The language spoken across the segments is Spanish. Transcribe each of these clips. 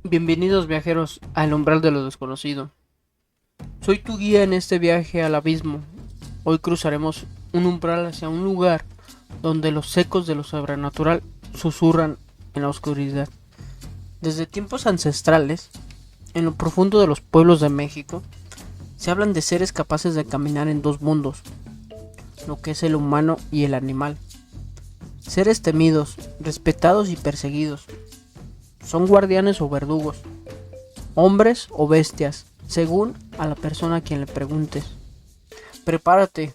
Bienvenidos viajeros al umbral de lo desconocido. Soy tu guía en este viaje al abismo. Hoy cruzaremos un umbral hacia un lugar donde los ecos de lo sobrenatural susurran en la oscuridad. Desde tiempos ancestrales, en lo profundo de los pueblos de México, se hablan de seres capaces de caminar en dos mundos, lo que es el humano y el animal. Seres temidos, respetados y perseguidos. Son guardianes o verdugos, hombres o bestias, según a la persona a quien le preguntes. Prepárate,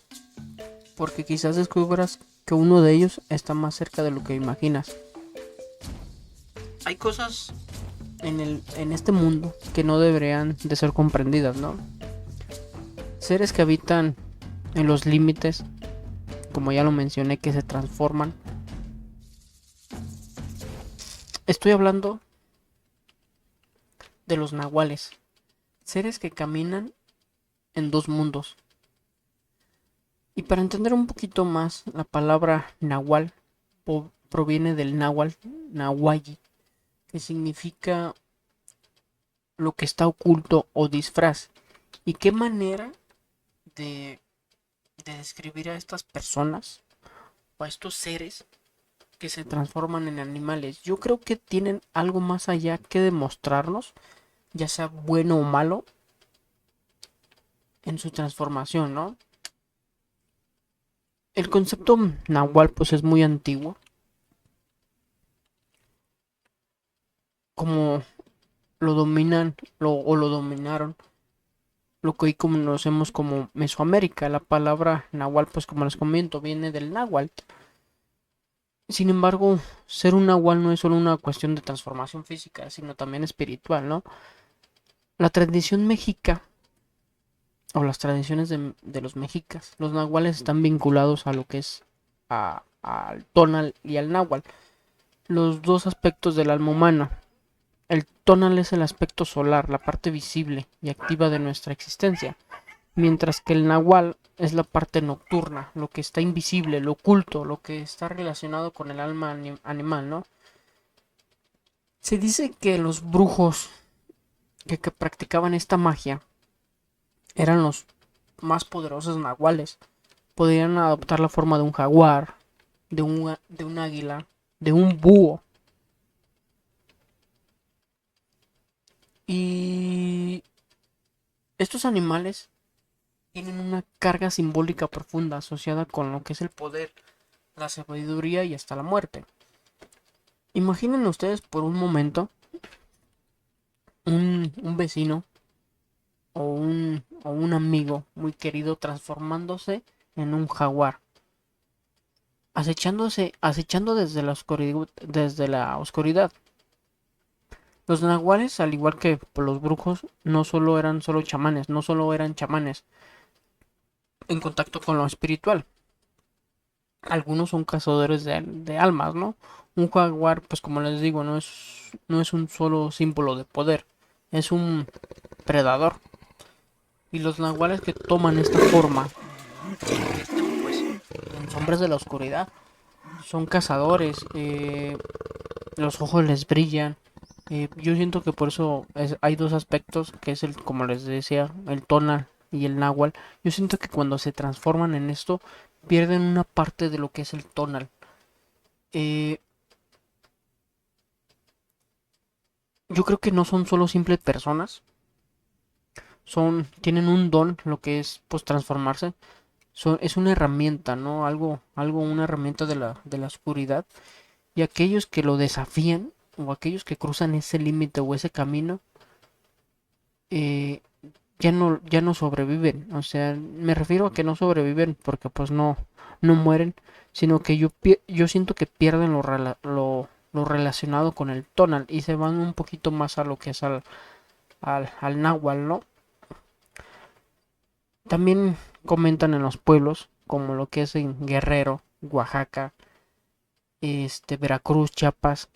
porque quizás descubras que uno de ellos está más cerca de lo que imaginas. Hay cosas en este mundo que no deberían de ser comprendidas, ¿no? Seres que habitan en los límites, como ya lo mencioné, que se transforman. Estoy hablando de los nahuales, seres que caminan en dos mundos. Y para entender un poquito más, la palabra nahual proviene del náhuatl, nahualli, que significa lo que está oculto o disfraz. ¿Y qué manera de, de describir a estas personas o a estos seres que se transforman en animales? Yo creo que tienen algo más allá que demostrarnos, ya sea bueno o malo, en su transformación, ¿no? El concepto nahual pues es muy antiguo, como lo dominan o lo dominaron lo que hoy conocemos como Mesoamérica. La palabra nahual, pues como les comento, viene del náhuatl. Sin embargo, ser un nahual no es solo una cuestión de transformación física, sino también espiritual, ¿no? La tradición mexica, o las tradiciones de los mexicas, los nahuales están vinculados a lo que es al tonal y al náhuatl, los dos aspectos del alma humana. El tonal es el aspecto solar, la parte visible y activa de nuestra existencia, mientras que el nahual es la parte nocturna, lo que está invisible, lo oculto, lo que está relacionado con el alma animal, ¿no? Se dice que los brujos que practicaban esta magia eran los más poderosos nahuales. Podían adoptar la forma de un jaguar, de un águila, de un búho. Y estos animales tienen una carga simbólica profunda asociada con lo que es el poder, la sabiduría y hasta la muerte. Imaginen ustedes por un momento un vecino o un amigo muy querido transformándose en un jaguar, acechando desde la oscuridad. Los nahuales, al igual que los brujos, no solo eran solo chamanes, no solo eran chamanes en contacto con lo espiritual. Algunos son cazadores de almas, ¿no? Un jaguar, pues como les digo, no es un solo símbolo de poder, es un predador. Y los nahuales que toman esta forma, pues, en sombras de la oscuridad, son cazadores, los ojos les brillan. Yo siento que por eso hay dos aspectos, que es el, como les decía, el tonal y el náhuatl. Yo siento que cuando se transforman en esto, pierden una parte de lo que es el tonal. Eh, yo creo que no son solo simples personas, tienen un don, lo que es pues transformarse. Es una herramienta, ¿no? Una herramienta de la oscuridad. Y aquellos que lo desafían, o aquellos que cruzan ese límite o ese camino, eh, ya no sobreviven. O sea, me refiero a que no sobreviven porque pues no mueren, sino que yo siento que pierden lo relacionado con el tonal y se van un poquito más a lo que es al náhuatl, ¿no? También comentan en los pueblos, como lo que es en Guerrero, Oaxaca, Veracruz, Chiapas,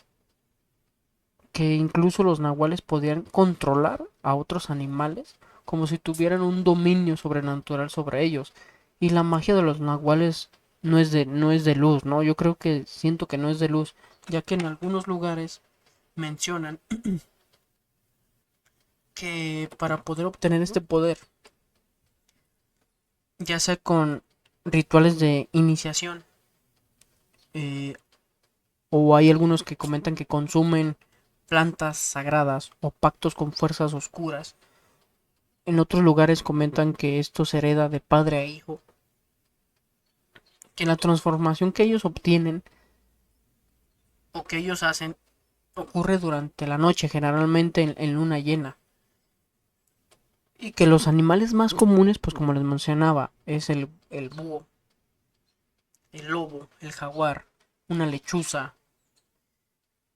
que incluso los nahuales podían controlar a otros animales como si tuvieran un dominio sobrenatural sobre ellos. Y la magia de los nahuales no es de luz, ¿no? Yo creo que siento que no es de luz, ya que en algunos lugares mencionan que para poder obtener este poder, ya sea con rituales de iniciación, eh, o hay algunos que comentan que consumen plantas sagradas o pactos con fuerzas oscuras. En otros lugares comentan que esto se hereda de padre a hijo, que la transformación que ellos obtienen o que ellos hacen ocurre durante la noche, generalmente en luna llena. Y que los animales más comunes, pues como les mencionaba, es el búho, el lobo, el jaguar, una lechuza,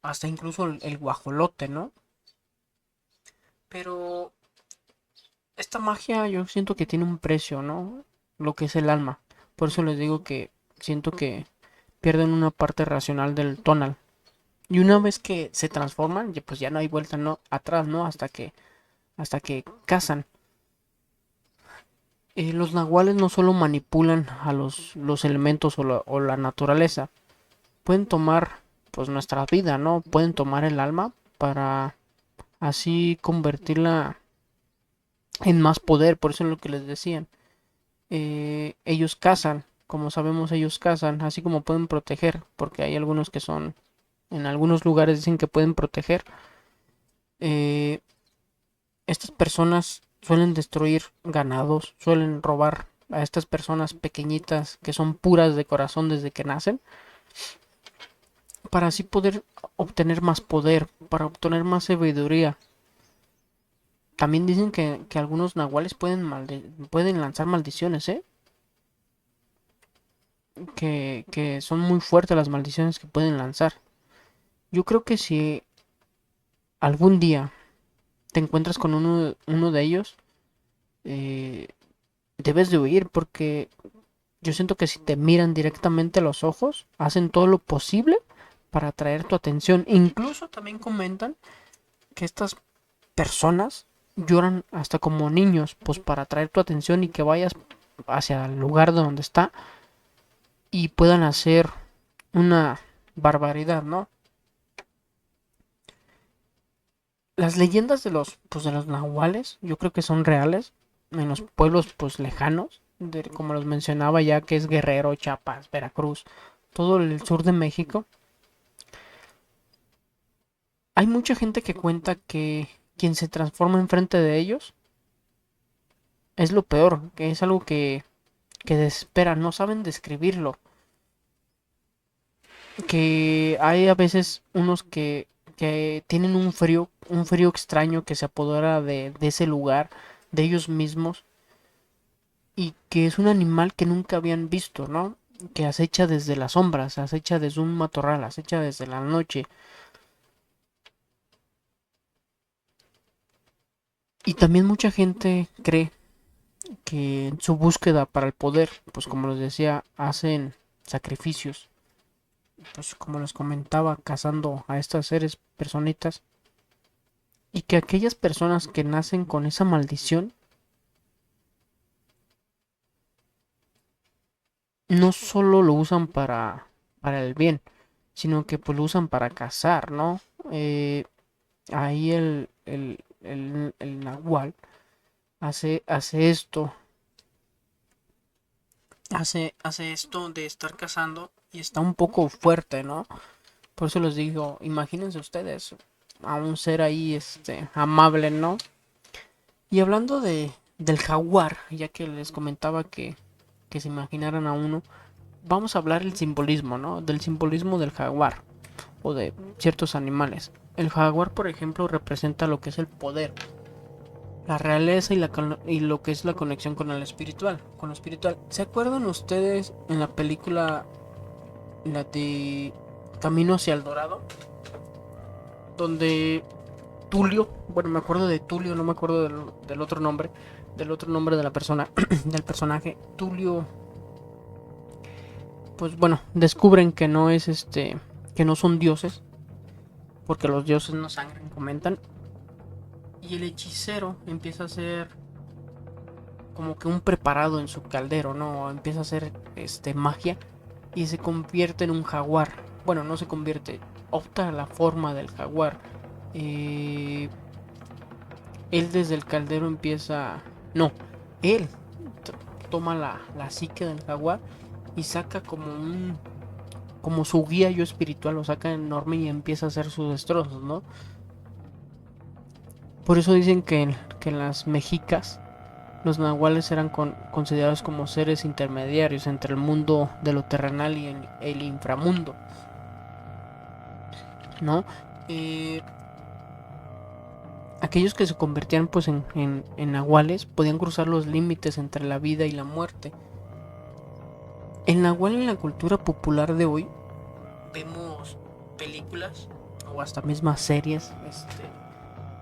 hasta incluso el guajolote, ¿no? Pero esta magia yo siento que tiene un precio, ¿no? Lo que es el alma. Por eso les digo que siento que pierden una parte racional del tonal. Y una vez que se transforman, pues ya no hay vuelta no atrás, ¿no? Hasta que cazan. Los nahuales no solo manipulan a los elementos o la naturaleza, pueden tomar pues nuestra vida, ¿no? Pueden tomar el alma para así convertirla en más poder, por eso es lo que les decían. Ellos cazan, como sabemos ellos cazan, así como pueden proteger, porque hay algunos que son, en algunos lugares dicen que pueden proteger. Eh, Estas personas suelen destruir ganados, suelen robar a estas personas pequeñitas que son puras de corazón desde que nacen, para así poder obtener más poder, para obtener más sabiduría. También dicen que algunos nahuales pueden lanzar maldiciones, ¿eh? Que son muy fuertes las maldiciones que pueden lanzar. Yo creo que si algún día te encuentras con uno de ellos, eh, debes de huir porque yo siento que si te miran directamente a los ojos, hacen todo lo posible para atraer tu atención. Incluso también comentan que estas personas lloran hasta como niños, pues para atraer tu atención y que vayas hacia el lugar de donde está y puedan hacer una barbaridad, ¿no? Las leyendas de los nahuales, yo creo que son reales en los pueblos pues lejanos, como los mencionaba ya, que es Guerrero, Chiapas, Veracruz, todo el sur de México. Hay mucha gente que cuenta que quien se transforma enfrente de ellos es lo peor, que es algo que desespera, no saben describirlo. Que hay a veces unos que tienen un frío extraño que se apodera de ese lugar, de ellos mismos, y que es un animal que nunca habían visto, ¿no? Que acecha desde las sombras, acecha desde un matorral, acecha desde la noche. Y también mucha gente cree que en su búsqueda para el poder, pues como les decía, hacen sacrificios, pues como les comentaba, cazando a estas seres personitas, y que aquellas personas que nacen con esa maldición no solo lo usan para el bien, sino que pues lo usan para cazar, ¿no? Ahí el nahual hace esto, hace esto de estar cazando y está un poco fuerte, ¿no? Por eso les digo, imagínense ustedes a un ser ahí, amable, ¿no? Y hablando del jaguar, ya que les comentaba que se imaginaran a uno, vamos a hablar el simbolismo, ¿no? Del simbolismo del jaguar o de ciertos animales. El jaguar, por ejemplo, representa lo que es el poder, la realeza y lo que es la conexión con el espiritual, con lo espiritual. ¿Se acuerdan ustedes en la película, la de Camino hacia el Dorado, donde Tulio, bueno, me acuerdo de Tulio, no me acuerdo del otro nombre de la persona, del personaje, Tulio, pues bueno, descubren que no es que no son dioses, porque los dioses no sangran, comentan, y el hechicero empieza a hacer como que un preparado en su caldero, ¿no? Empieza a hacer magia y se convierte en un jaguar. Bueno, no se convierte, opta la forma del jaguar. Eh, Él desde el caldero empieza... No, él toma la psique del jaguar y saca como su guía yo espiritual, lo saca enorme y empieza a hacer sus destrozos, ¿no? Por eso dicen que en las mexicas los nahuales eran considerados como seres intermediarios entre el mundo de lo terrenal y el inframundo, ¿no? Eh, Aquellos que se convertían pues en nahuales podían cruzar los límites entre la vida y la muerte. El nahual en la cultura popular de hoy vemos películas o hasta mismas series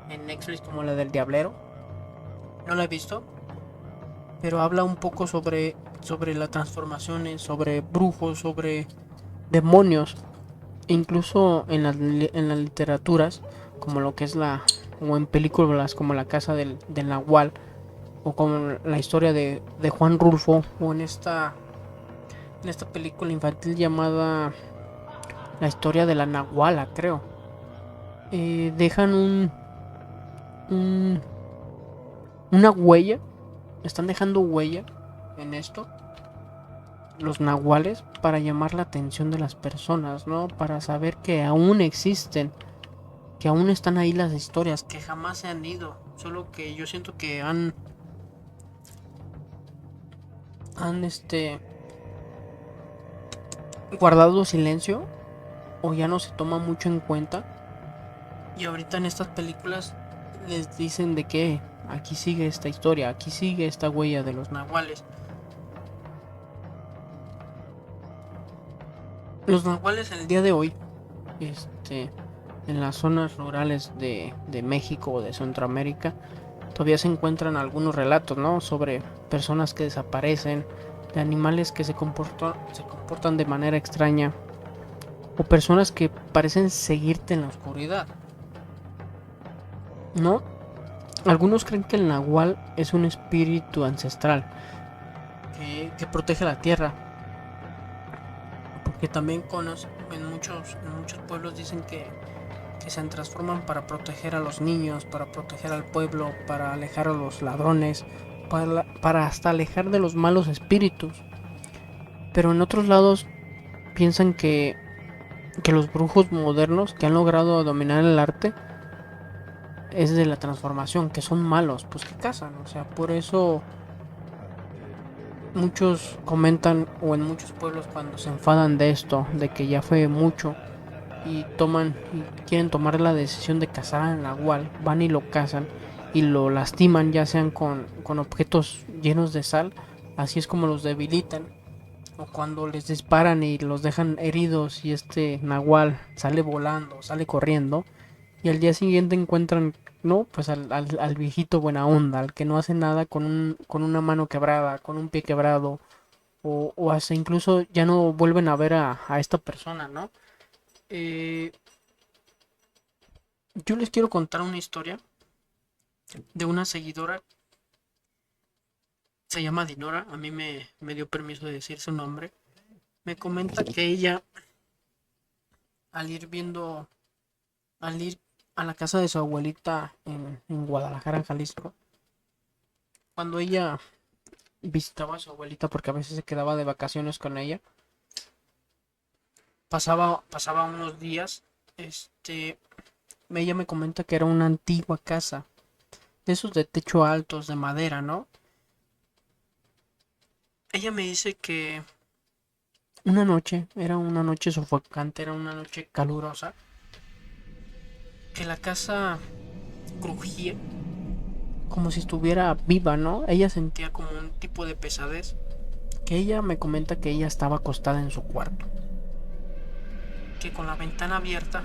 en Netflix como la del Diablero. No la he visto, pero habla un poco sobre las transformaciones, sobre brujos, sobre demonios. E incluso en las literaturas, como lo que es o en películas como La Casa del Nahual, o como la historia de Juan Rulfo, o en esta película infantil llamada La historia de la Nahuala, creo. Dejan un, una huella, están dejando huella en esto, los nahuales, para llamar la atención de las personas, ¿no? Para saber que aún existen, que aún están ahí las historias, que jamás se han ido, solo que yo siento que han guardado silencio o ya no se toma mucho en cuenta. Y ahorita en estas películas les dicen de que aquí sigue esta historia, aquí sigue esta huella de los nahuales. Los nahuales el día de hoy, en las zonas rurales de México o de Centroamérica, todavía se encuentran algunos relatos, ¿no? Sobre personas que desaparecen, de animales que se comportan de manera extraña, o personas que parecen seguirte en la oscuridad, ¿no? Algunos creen que el nahual es un espíritu ancestral que protege la tierra, porque también en muchos pueblos dicen que se transforman para proteger a los niños, para proteger al pueblo, para alejar a los ladrones, para hasta alejar de los malos espíritus. Pero en otros lados piensan que los brujos modernos que han logrado dominar el arte es de la transformación, que son malos, pues que cazan. O sea, por eso muchos comentan, o en muchos pueblos cuando se enfadan de esto, de que ya fue mucho, y quieren tomar la decisión de cazar al nahual, van y lo cazan y lo lastiman, ya sean con objetos llenos de sal, así es como los debilitan. O cuando les disparan y los dejan heridos y este nahual sale volando, sale corriendo, y al día siguiente encuentran, no, pues al viejito buena onda, al que no hace nada con una mano quebrada, con un pie quebrado, o hasta incluso ya no vuelven a ver a esta persona, ¿no? Eh, yo les quiero contar una historia de una seguidora, se llama Dinora, a mí me dio permiso de decir su nombre. Me comenta que ella, al ir viendo, al ir a la casa de su abuelita en Guadalajara, Jalisco, cuando ella visitaba a su abuelita porque a veces se quedaba de vacaciones con ella, pasaba unos días, ella me comenta que era una antigua casa, de esos de techo altos, de madera, ¿no? Ella me dice que era una noche sofocante, era una noche calurosa, que la casa crujía como si estuviera viva, ¿no? Ella sentía como un tipo de pesadez, que ella me comenta que ella estaba acostada en su cuarto, que con la ventana abierta,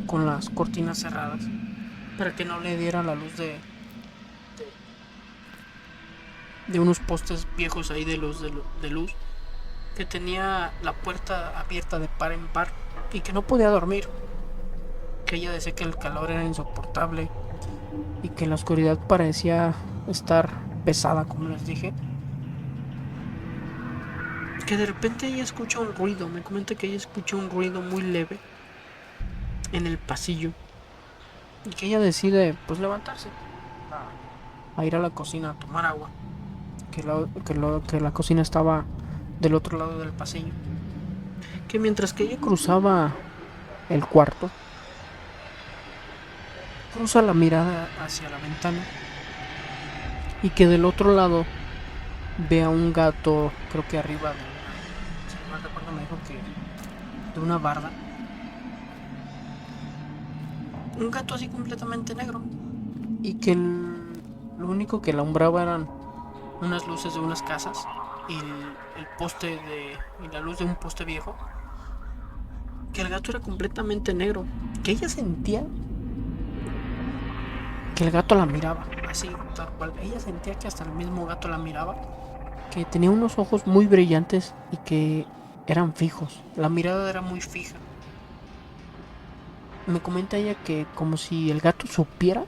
con las cortinas cerradas, para que no le diera la luz de unos postes viejos ahí de luz, que tenía la puerta abierta de par en par y que no podía dormir, que ella decía que el calor era insoportable y que la oscuridad parecía estar pesada, como les dije, que de repente ella escucha un ruido, me comenta que ella escucha un ruido muy leve en el pasillo, y que ella decide pues levantarse a ir a la cocina a tomar agua, que la cocina estaba del otro lado del pasillo, que mientras que ella cruzaba el cuarto, cruza la mirada hacia la ventana y que del otro lado ve a un gato, creo que arriba de una, si no mal recuerdo me dijo que de una barda, un gato así completamente negro, y que lo único que alumbraba eran unas luces de unas casas y el poste y la luz de un poste viejo, que el gato era completamente negro, que ella sentía que el gato la miraba, así tal cual, ella sentía que hasta el mismo gato la miraba, que tenía unos ojos muy brillantes y que eran fijos, la mirada era muy fija. Me comenta ella que como si el gato supiera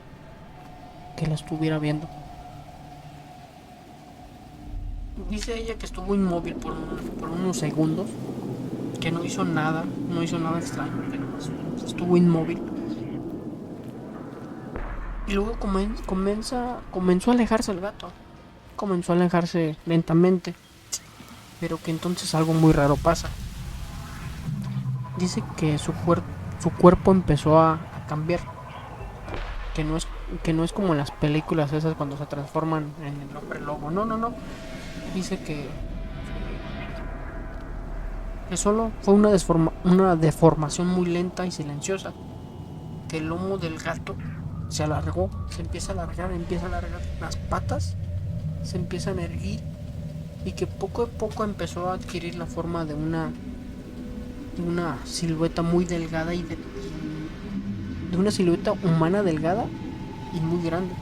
que la estuviera viendo. Dice ella que estuvo inmóvil por unos segundos, que no hizo nada, no hizo nada extraño, que nomás estuvo inmóvil. Y luego comenzó a alejarse el gato, comenzó a alejarse lentamente, pero que entonces algo muy raro pasa. Dice que su cuerpo empezó a cambiar, que no es que no es como en las películas esas cuando se transforman en el hombre lobo. No, no, no. Dice que solo fue una deformación muy lenta y silenciosa. Que el lomo del gato se alargó, se empieza a alargar las patas, se empiezan a erguir y que poco a poco empezó a adquirir la forma de una silueta muy delgada de una silueta humana delgada y muy grande.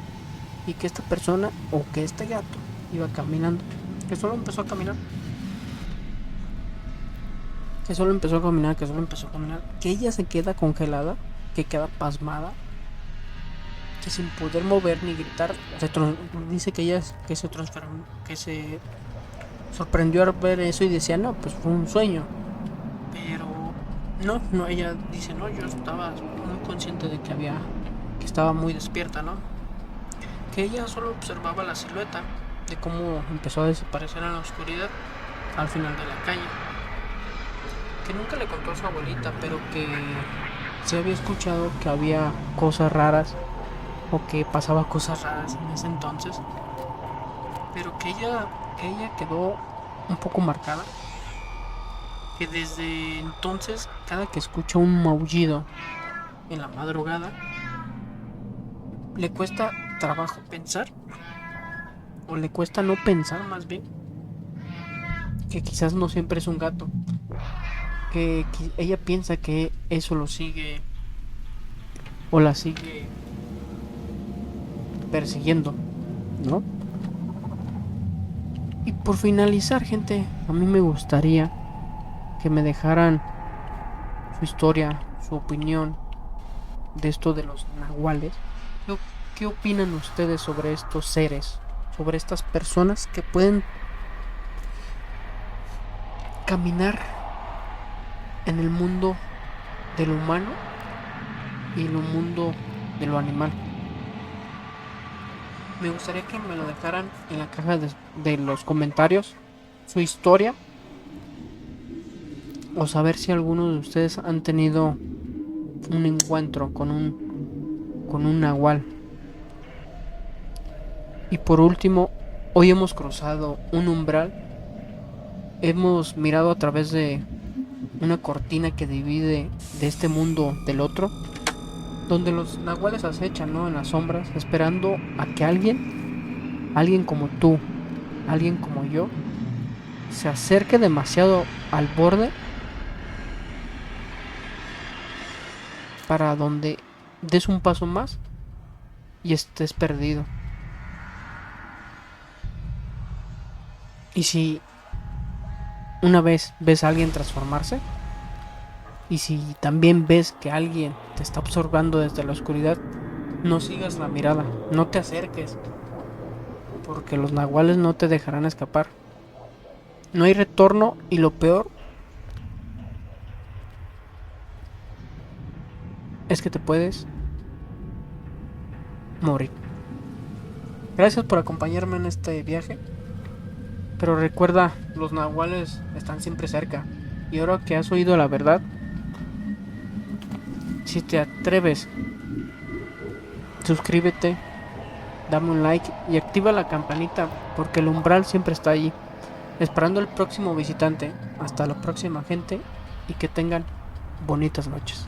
Y que esta persona o que este gato iba caminando, que solo empezó a caminar, que solo empezó a caminar, que solo empezó a caminar, que ella se queda congelada, que queda pasmada, que sin poder mover ni gritar, dice que ella que se transformó, que se sorprendió al ver eso y decía, no, pues fue un sueño. Pero no, no, ella dice, no, yo estaba muy consciente de que estaba muy despierta, ¿no? Que ella solo observaba la silueta de cómo empezó a desaparecer en la oscuridad al final de la calle. Que nunca le contó a su abuelita, pero que se había escuchado que había cosas raras o que pasaba cosas raras en ese entonces, pero que ella quedó un poco marcada, que desde entonces cada que escucha un maullido en la madrugada le cuesta trabajo pensar, o le cuesta no pensar más bien, que quizás no siempre es un gato, que ella piensa que eso lo sigue o la sigue persiguiendo, ¿no? Y por finalizar, gente, a mí me gustaría que me dejaran su historia, su opinión de esto de los nahuales. ¿Qué, qué opinan ustedes sobre estos seres, sobre estas personas que pueden caminar en el mundo de lo humano y en el mundo de lo animal? Me gustaría que me lo dejaran en la caja de los comentarios, su historia, o saber si algunos de ustedes han tenido un encuentro con un nahual. Y por último, hoy hemos cruzado un umbral, hemos mirado a través de una cortina que divide de este mundo del otro, donde los nahuales acechan, ¿no? En las sombras, esperando a que alguien como tú, alguien como yo, se acerque demasiado al borde para donde des un paso más y estés perdido. Y si una vez ves a alguien transformarse, y si también ves que alguien te está observando desde la oscuridad, no sigas la mirada, no te acerques, porque los nahuales no te dejarán escapar. No hay retorno y lo peor es que te puedes morir. Gracias por acompañarme en este viaje. Pero recuerda, los nahuales están siempre cerca. Y ahora que has oído la verdad, si te atreves, suscríbete, dame un like y activa la campanita porque el umbral siempre está allí, esperando al próximo visitante. Hasta la próxima, gente, y que tengan bonitas noches.